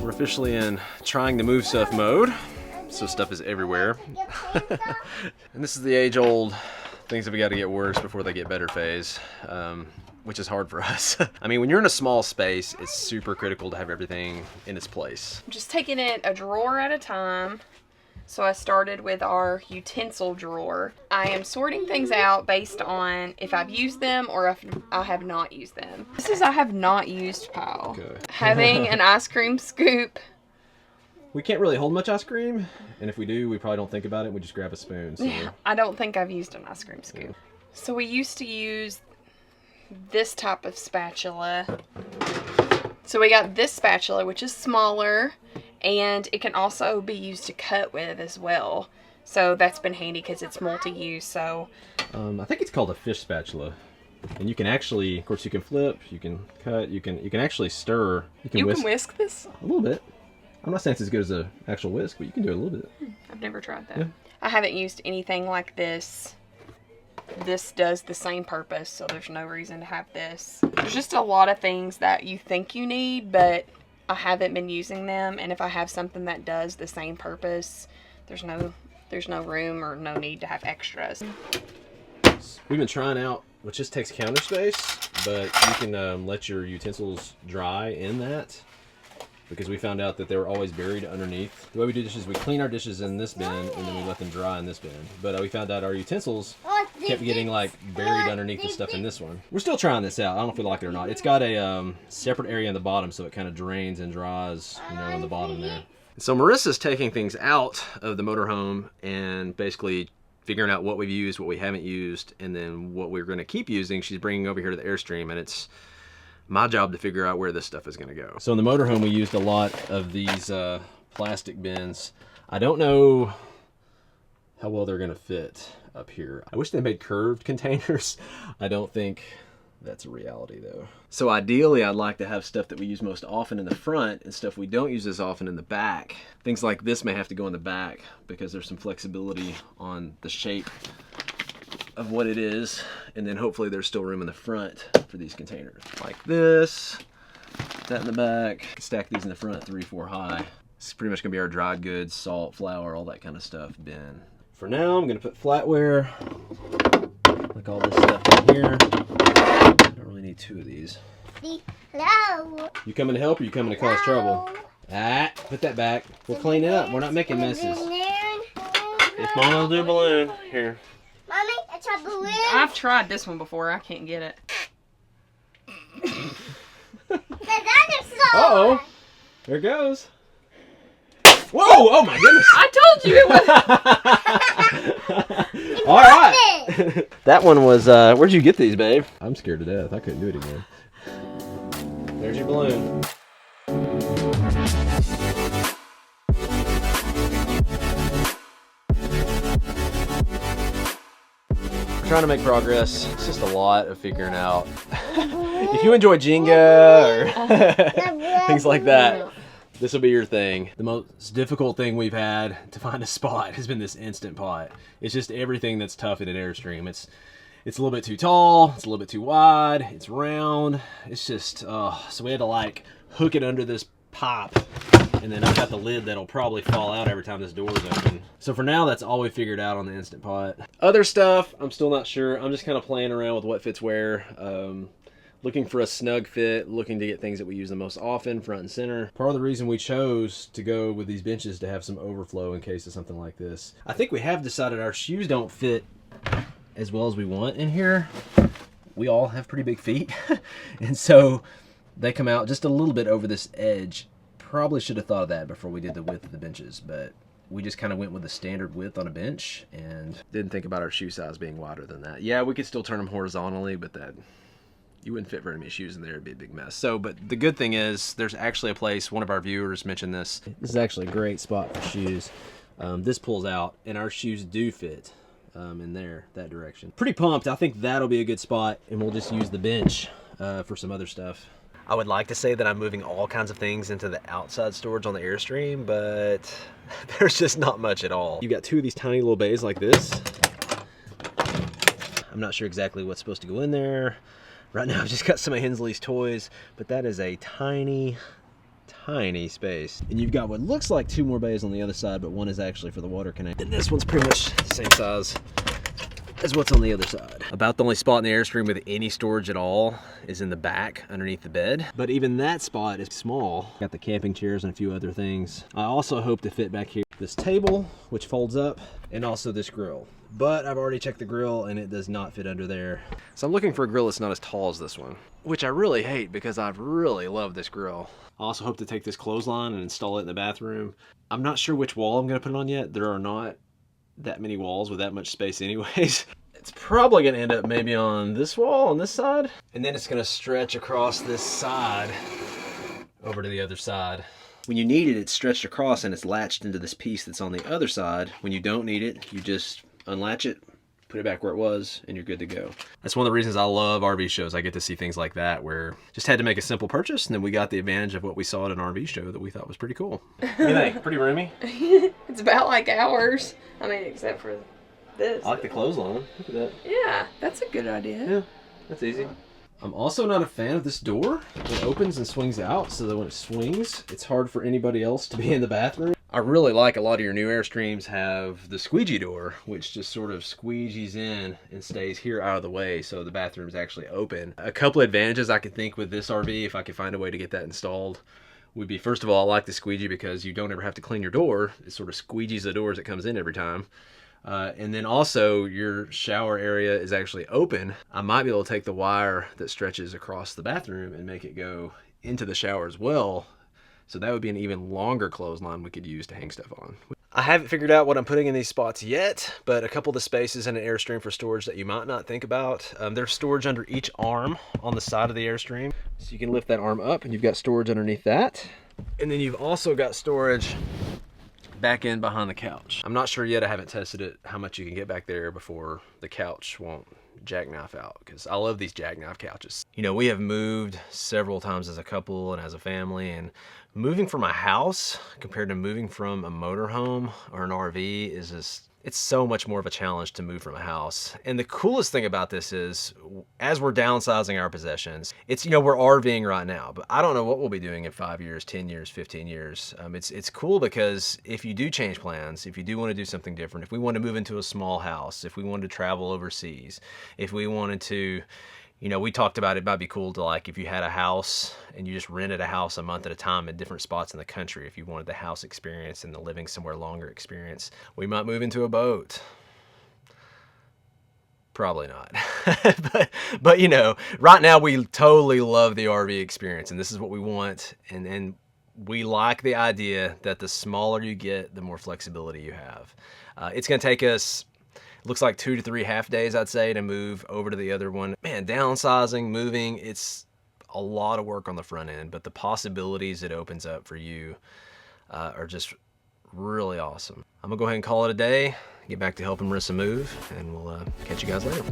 We're officially in trying to move stuff mode, so stuff is everywhere. And this is the age-old things that we got to get worse before they get better phase, which is hard for us. I mean, when you're in a small space, it's super critical to have everything in its place. I'm just taking it a drawer at a time. So I started with our utensil drawer. I am sorting things out based on if I've used them or if I have not used them. This is I have not used pile. Okay. Having an ice cream scoop. We can't really hold much ice cream, and if we do, we probably don't think about it. We just grab a spoon. So. Yeah, I don't think I've used an ice cream scoop. Yeah. So we used to use this type of spatula. So we got this spatula, which is smaller, and it can also be used to cut with as well. So that's been handy because it's multi-use. So I think it's called a fish spatula, and you can actually, of course, you can flip, you can cut, you can actually stir. You can whisk this a little bit. I'm not saying it's as good as an actual whisk, but you can do it a little bit. I've never tried that. Yeah. I haven't used anything like this. This does the same purpose, so there's no reason to have this. There's just a lot of things that you think you need, but I haven't been using them, and if I have something that does the same purpose, there's no room or no need to have extras. We've been trying out, which just takes counter space, but you can let your utensils dry in that, because we found out that they were always buried underneath. The way we do dishes, we clean our dishes in this bin, and then we let them dry in this bin. But we found out our utensils kept getting like buried underneath the stuff in this one. We're still trying this out. I don't know if we like it or not. It's got a separate area in the bottom, so it kind of drains and dries, you know, in the bottom there. So Marissa's taking things out of the motorhome and basically figuring out what we've used, what we haven't used, and then what we're going to keep using. She's bringing over here to the Airstream, and it's my job to figure out where this stuff is going to go. So in the motorhome, we used a lot of these plastic bins. I don't know how well they're going to fit up here. I wish they made curved containers. I don't think that's a reality though. So ideally, I'd like to have stuff that we use most often in the front and stuff we don't use as often in the back. Things like this may have to go in the back because there's some flexibility on the shape of what it is, and then hopefully there's still room in the front for these containers. Like this, that in the back. Stack these in the front 3-4 high. This is pretty much gonna be our dried goods, salt, flour, all that kind of stuff bin. For now, I'm gonna put flatware, like all this stuff in here. I don't really need 2 of these. Hello. You coming to help or you coming to cause trouble? Ah, put that back. We'll clean it up. We're not making messes. If Mama will do a balloon, here. Mommy, it's a balloon. I've tried this one before. I can't get it. The dinosaur. Uh-oh. There it goes. Whoa! Oh my goodness! I told you it was. All right. That one was, where'd you get these, babe? I'm scared to death. I couldn't do it again. There's your balloon. Trying to make progress. It's just a lot of figuring out. If you enjoy Jenga or things like that, this will be your thing. The most difficult thing we've had to find a spot has been this Instant Pot. It's just everything that's tough in an Airstream. It's a little bit too tall, it's a little bit too wide, it's round. It's just, so we had to like hook it under this pop, and then I've got the lid that'll probably fall out every time this door is open. So for now, that's all we figured out on the Instant Pot. Other stuff, I'm still not sure. I'm just kind of playing around with what fits where. Looking for a snug fit, looking to get things that we use the most often, front and center. Part of the reason we chose to go with these benches to have some overflow in case of something like this. I think we have decided our shoes don't fit as well as we want in here. We all have pretty big feet, and so they come out just a little bit over this edge. Probably should have thought of that before we did the width of the benches, but we just kind of went with the standard width on a bench and didn't think about our shoe size being wider than that. Yeah, we could still turn them horizontally, but that you wouldn't fit very many shoes in there. It'd be a big mess. So, but the good thing is there's actually a place, one of our viewers mentioned this. This is actually a great spot for shoes. This pulls out and our shoes do fit in there, that direction. Pretty pumped. I think that'll be a good spot, and we'll just use the bench for some other stuff. I would like to say that I'm moving all kinds of things into the outside storage on the Airstream, but there's just not much at all. You got 2 of these tiny little bays like this. I'm not sure exactly what's supposed to go in there. Right now I've just got some of Hensley's toys, but that is a tiny tiny space. And you've got what looks like 2 more bays on the other side, but one is actually for the water connect. And this one's pretty much the same size as what's on the other side. About the only spot in the Airstream with any storage at all is in the back underneath the bed. But even that spot is small. Got the camping chairs and a few other things. I also hope to fit back here this table, which folds up, and also this grill. But I've already checked the grill and it does not fit under there. So I'm looking for a grill that's not as tall as this one, which I really hate because I've really loved this grill. I also hope to take this clothesline and install it in the bathroom. I'm not sure which wall I'm gonna put it on yet. There are not that many walls with that much space anyways. It's probably gonna end up maybe on this wall on this side, and then it's gonna stretch across this side over to the other side. When you need it, it's stretched across and it's latched into this piece that's on the other side. When you don't need it, you just unlatch it, put it back where it was, and you're good to go. That's one of the reasons I love RV shows. I get to see things like that where just had to make a simple purchase, and then we got the advantage of what we saw at an RV show that we thought was pretty cool. What do you think? Pretty roomy? It's about like ours. I mean, except for this. I like the clothesline. Look at that. Yeah, that's a good idea. Yeah, that's easy. I'm also not a fan of this door. It opens and swings out, so that when it swings, it's hard for anybody else to be in the bathroom. I really like a lot of your new Airstreams have the squeegee door, which just sort of squeegees in and stays here out of the way, so the bathroom's actually open. A couple advantages I could think with this RV, if I could find a way to get that installed, would be, first of all, I like the squeegee because you don't ever have to clean your door. It sort of squeegees the door as it comes in every time. And then also your shower area is actually open. I might be able to take the wire that stretches across the bathroom and make it go into the shower as well. So that would be an even longer clothesline we could use to hang stuff on. I haven't figured out what I'm putting in these spots yet, but a couple of the spaces in an Airstream for storage that you might not think about. There's storage under each arm on the side of the Airstream. So you can lift that arm up and you've got storage underneath that. And then you've also got storage back in behind the couch. I'm not sure yet, I haven't tested it, how much you can get back there before the couch won't jackknife out, because I love these jackknife couches. You know, we have moved several times as a couple and as a family, and moving from a house compared to moving from a motorhome or an RV is just, it's so much more of a challenge to move from a house. And the coolest thing about this is, as we're downsizing our possessions, it's, you know, we're RVing right now, but I don't know what we'll be doing in 5 years, 10 years, 15 years. It's cool because if you do change plans, if you do want to do something different, if we want to move into a small house, if we wanted to travel overseas, if we wanted to, you know, we talked about it might be cool to, like, if you had a house and you just rented a house a month at a time in different spots in the country, if you wanted the house experience and the living somewhere longer experience, we might move into a boat. Probably not. but you know, right now we totally love the RV experience, and this is what we want, and we like the idea that the smaller you get, the more flexibility you have. It's gonna take us, looks like 2 to 3 half days, I'd say, to move over to the other one. Man, downsizing, moving, it's a lot of work on the front end, but the possibilities it opens up for you are just really awesome. I'm gonna go ahead and call it a day, get back to helping Marissa move, and we'll catch you guys later.